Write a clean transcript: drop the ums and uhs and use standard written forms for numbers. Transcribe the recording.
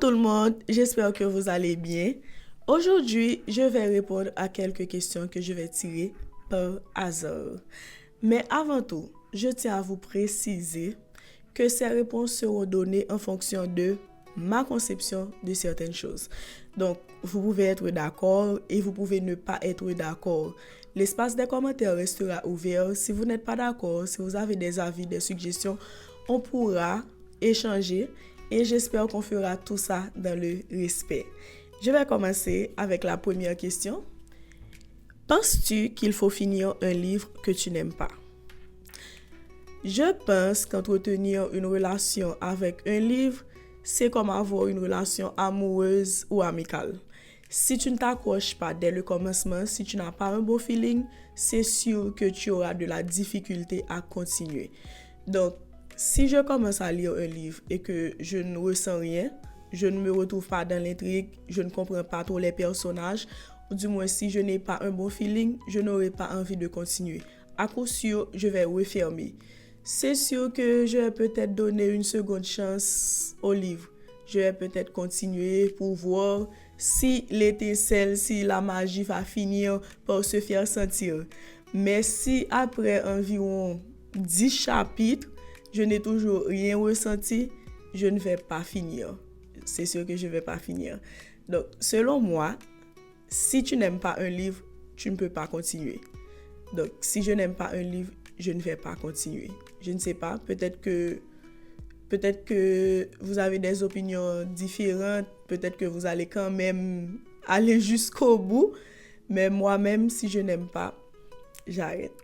tout le monde, j'espère que vous allez bien. Aujourd'hui, je vais répondre à quelques questions que je vais tirer par hasard. Mais avant tout, je tiens à vous préciser que ces réponses seront données en fonction de ma conception de certaines choses. Donc, vous pouvez être d'accord et vous pouvez ne pas être d'accord. L'espace des commentaires restera ouvert. Si vous n'êtes pas d'accord, si vous avez des avis, des suggestions, on pourra échanger et j'espère qu'on fera tout ça dans le respect. Je vais commencer avec la première question. Penses-tu qu'il faut finir un livre que tu n'aimes pas? Je pense qu'entretenir une relation avec un livre, c'est comme avoir une relation amoureuse ou amicale. Si tu ne t'accroches pas dès le commencement, si tu n'as pas un bon feeling, c'est sûr que tu auras de la difficulté à continuer. Donc, si je commence à lire un livre et que je ne ressens rien, je ne me retrouve pas dans l'intrigue, je ne comprends pas trop les personnages, ou du moins si je n'ai pas un bon feeling, je n'aurai pas envie de continuer. À coup sûr, je vais refermer. C'est sûr que je vais peut-être donner une seconde chance au livre. Je vais peut-être continuer pour voir si l'étincelle, si la magie va finir par se faire sentir. Mais si après environ 10 chapitres, je n'ai toujours rien ressenti, je ne vais pas finir. C'est sûr que je ne vais pas finir. Donc, selon moi, si tu n'aimes pas un livre, tu ne peux pas continuer. Donc, si je n'aime pas un livre, je ne vais pas continuer. Je ne sais pas, peut-être que vous avez des opinions différentes, peut-être que vous allez quand même aller jusqu'au bout, mais moi-même, si je n'aime pas, j'arrête.